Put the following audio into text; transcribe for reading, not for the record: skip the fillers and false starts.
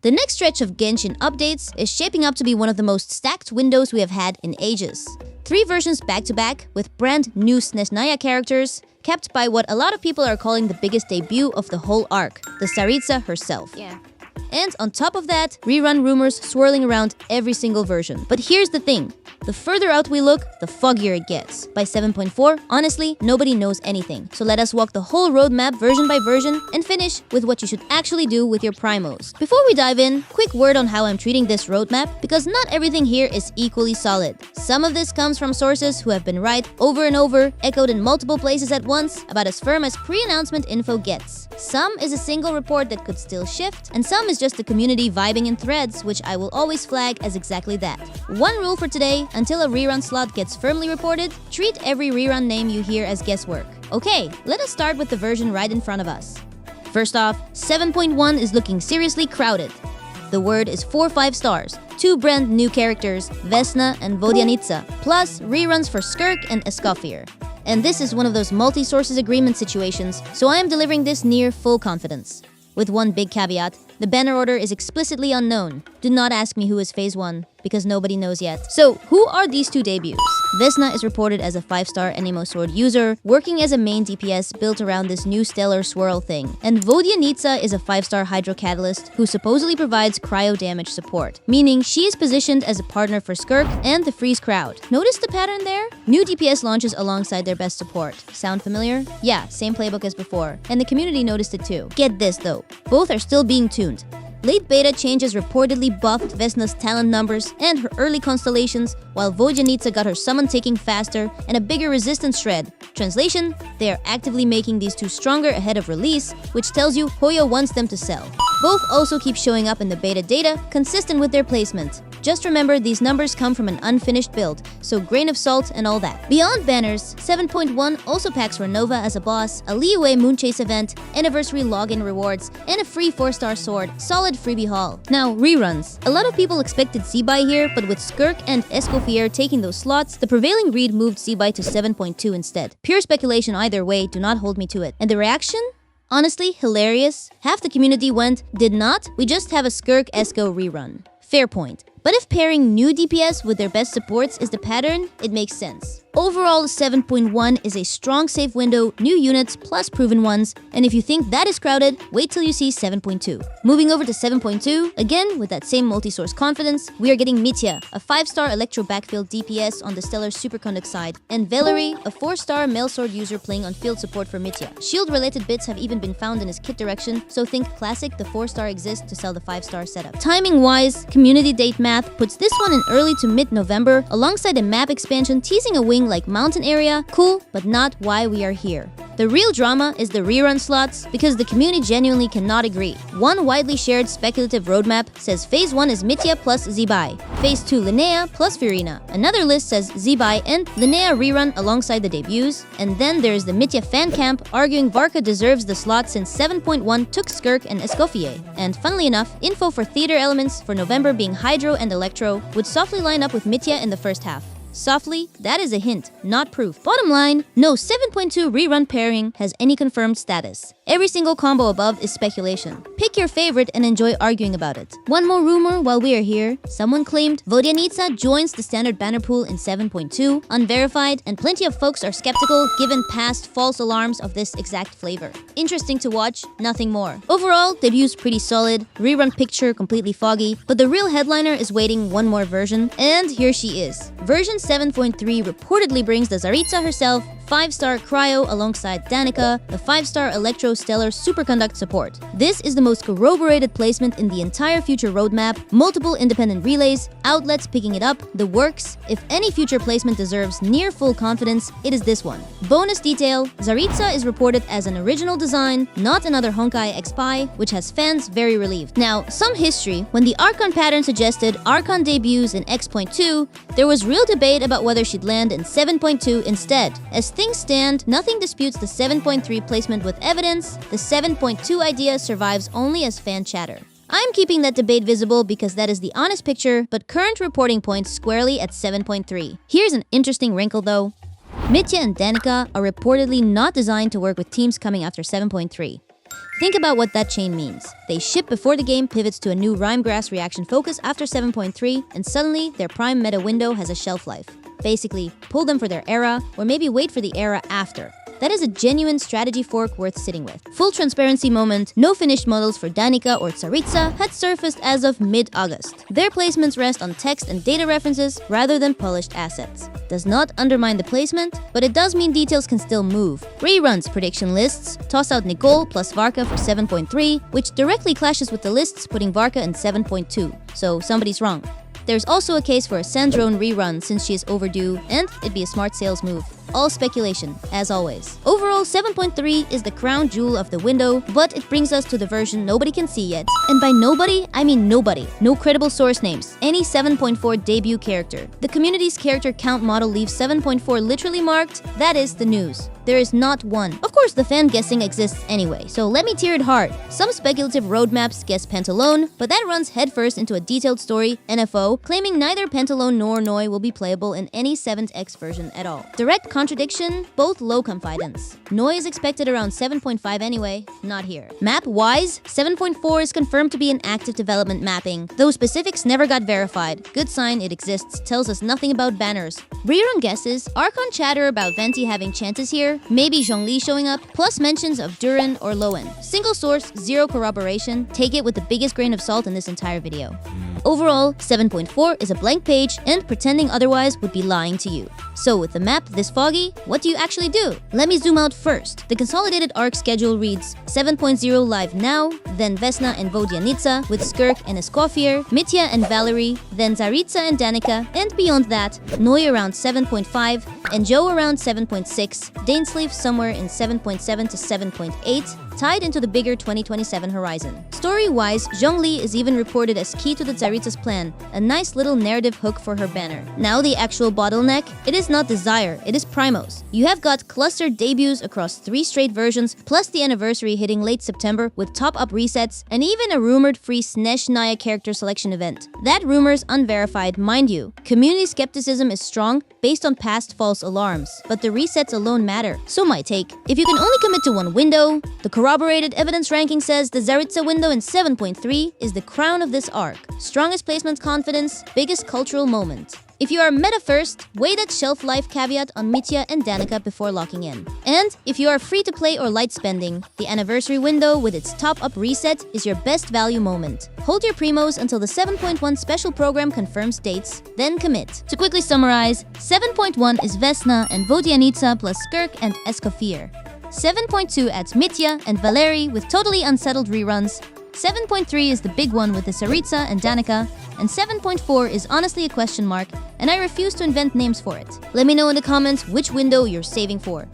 The next stretch of Genshin updates is shaping up to be one of the most stacked windows we have had in ages. 3 versions back-to-back with brand new Snezhnaya characters, capped by what a lot of people are calling the biggest debut of the whole arc, the Tsaritsa herself. And on top of that, rerun rumors swirling around every single version. But here's the thing. The further out we look, the foggier it gets. By 7.4, honestly, nobody knows anything. So let us walk the whole roadmap version by version and finish with what you should actually do with your primos. Before we dive in, quick word on how I'm treating this roadmap, because not everything here is equally solid. Some of this comes from sources who have been right over and over, echoed in multiple places at once, about as firm as pre-announcement info gets. Some is a single report that could still shift, and some is just the community vibing in threads, which I will always flag as exactly that. One rule for today: until a rerun slot gets firmly reported, treat every rerun name you hear as guesswork. Okay, let us start with the version right in front of us. First off, 7.1 is looking seriously crowded. The word is 4 5-stars, 2 brand new characters, Vesna and Vodyanitsa, plus reruns for Skirk and Escoffier. And this is one of those multi-sources agreement situations, so I am delivering this near full confidence. With one big caveat: the banner order is explicitly unknown. Do not ask me who is Phase 1, because nobody knows yet. So, who are these 2 debuts? Vesna is reported as a 5-star Anemo Sword user, working as a main DPS built around this new Stellar-Swirl thing. And Vodyanitsa is a 5-star Hydro Catalyst who supposedly provides cryo damage support, meaning she is positioned as a partner for Skirk and the Freeze crowd. Notice the pattern there? New DPS launches alongside their best support. Sound familiar? Yeah, same playbook as before. And the community noticed it too. Get this though, both are still being tuned. Late beta changes reportedly buffed Vesna's talent numbers and her early constellations, while Vodyanitsa got her summon ticking faster and a bigger resistance shred. Translation: they are actively making these 2 stronger ahead of release, which tells you Hoyo wants them to sell. Both also keep showing up in the beta data, consistent with their placement. Just remember, these numbers come from an unfinished build, so grain of salt and all that. Beyond banners, 7.1 also packs Ronova as a boss, a Liyue Moonchase event, anniversary login rewards, and a free 4-star sword. Solid freebie haul. Now, reruns. A lot of people expected Zibai here, but with Skirk and Escoffier taking those slots, the prevailing read moved Zibai to 7.2 instead. Pure speculation either way, do not hold me to it. And the reaction? Honestly, hilarious. Half the community went, did not, we just have a Skirk Esco rerun. Fair point. But if pairing new DPS with their best supports is the pattern, it makes sense. Overall, 7.1 is a strong safe window, new units plus proven ones, and if you think that is crowded, wait till you see 7.2. Moving over to 7.2, again with that same multi-source confidence, we are getting Mitya, a 5-star Electro backfield DPS on the Stellar Superconduct side, and Valeriy, a 4-star Male Sword user playing on field support for Mitya. Shield-related bits have even been found in his kit direction, so think classic, the 4-star exists to sell the 5-star setup. Timing-wise, community date math puts this one in early to mid-November, alongside a map expansion teasing a wing like mountain area. Cool, but not why we are here. The real drama is the rerun slots, because the community genuinely cannot agree. One widely shared speculative roadmap says Phase 1 is Mitya plus Zibai, Phase 2 Linnea plus Furina. Another list says Zibai and Linnea rerun alongside the debuts, and then there is the Mitya fan camp arguing Varka deserves the slot since 7.1 took Skirk and Escoffier. And funnily enough, info for theater elements for November being Hydro and Electro would softly line up with Mitya in the first half. Softly, that is a hint, not proof. Bottom line, no 7.2 rerun pairing has any confirmed status. Every single combo above is speculation. Pick your favorite and enjoy arguing about it. One more rumor while we are here. Someone claimed Vodyanitsa joins the standard banner pool in 7.2, unverified, and plenty of folks are skeptical given past false alarms of this exact flavor. Interesting to watch, nothing more. Overall, debut's pretty solid, rerun picture completely foggy, but the real headliner is waiting one more version, and here she is. Version 7.3 reportedly brings the Tsaritsa herself, 5-star Cryo alongside Danica, the 5-star Electro Stellar Superconduct support. This is the most corroborated placement in the entire future roadmap, multiple independent relays, outlets picking it up, the works. If any future placement deserves near full confidence, it is this one. Bonus detail, Tsaritsa is reported as an original design, not another Honkai X-Pi, which has fans very relieved. Now, some history. When the Archon pattern suggested Archon debuts in X.2, there was real debate about whether she'd land in 7.2 instead. As things stand, nothing disputes the 7.3 placement with evidence. The 7.2 idea survives only as fan chatter. I'm keeping that debate visible because that is the honest picture, but current reporting points squarely at 7.3. Here's an interesting wrinkle though. Mitya and Danica are reportedly not designed to work with teams coming after 7.3. Think about what that chain means. They ship before the game pivots to a new Rhymegrass reaction focus after 7.3, and suddenly their prime meta window has a shelf life. Basically, pull them for their era, or maybe wait for the era after. That is a genuine strategy fork worth sitting with. Full transparency moment, no finished models for Danica or Tsaritsa had surfaced as of mid-August. Their placements rest on text and data references rather than polished assets. Does not undermine the placement, but it does mean details can still move. Reruns prediction lists toss out Nicole plus Varka for 7.3, which directly clashes with the lists putting Varka in 7.2, so somebody's wrong. There's also a case for a Sandrone rerun since she is overdue, and it'd be a smart sales move. All speculation, as always. Overall, 7.3 is the crown jewel of the window, but it brings us to the version nobody can see yet. And by nobody, I mean nobody. No credible source names. Any 7.4 debut character. The community's character count model leaves 7.4 literally marked. That is the news. There is not one. Of course, the fan guessing exists anyway, so let me tear it hard. Some speculative roadmaps guess Pantalone, but that runs headfirst into a detailed story, NFO, claiming neither Pantalone nor Noi will be playable in any 7th version at all. Direct contradiction, both low confidence. Noi is expected around 7.5 anyway, not here. Map-wise, 7.4 is confirmed to be an active development mapping, though specifics never got verified. Good sign it exists, tells us nothing about banners. Rerun guesses, Archon chatter about Venti having chances here, maybe Zhongli showing up, plus mentions of Duran or Lowen. Single source, zero corroboration, take it with the biggest grain of salt in this entire video. Overall, 7.4 is a blank page, and pretending otherwise would be lying to you. So with the map this foggy, what do you actually do? Let me zoom out first. The consolidated arc schedule reads 7.0 live now, then Vesna and Vodyanitsa with Skirk and Escoffier, Mitya and Valeriy, then Tsaritsa and Danica, and beyond that, Noi around 7.5, and Joe around 7.6, Dainsleif somewhere in 7.7 to 7.8, tied into the bigger 2027 horizon. Story-wise, Zhongli is even reported as key to the Tsaritsa's plan, a nice little narrative hook for her banner. Now the actual bottleneck, it is not Desire, it is Primos. You have got clustered debuts across 3 straight versions, plus the anniversary hitting late September with top-up resets, and even a rumored free Snezhnaya character selection event. That rumor's unverified, mind you. Community skepticism is strong, based on past false alarms, but the resets alone matter. So my take, if you can only commit to one window, the corroborated evidence ranking says the Tsaritsa window in 7.3 is the crown of this arc. Strongest placement confidence, biggest cultural moment. If you are meta first, weigh that shelf life caveat on Mitya and Danica before locking in. And if you are free to play or light spending, the anniversary window with its top-up reset is your best value moment. Hold your primos until the 7.1 special program confirms dates, then commit. To quickly summarize, 7.1 is Vesna and Vodyanitsa plus Skirk and Escoffier. 7.2 adds Mitya and Valeriy with totally unsettled reruns. 7.3 is the big one with the Tsaritsa and Danica, and 7.4 is honestly a question mark, and I refuse to invent names for it. Let me know in the comments which window you're saving for.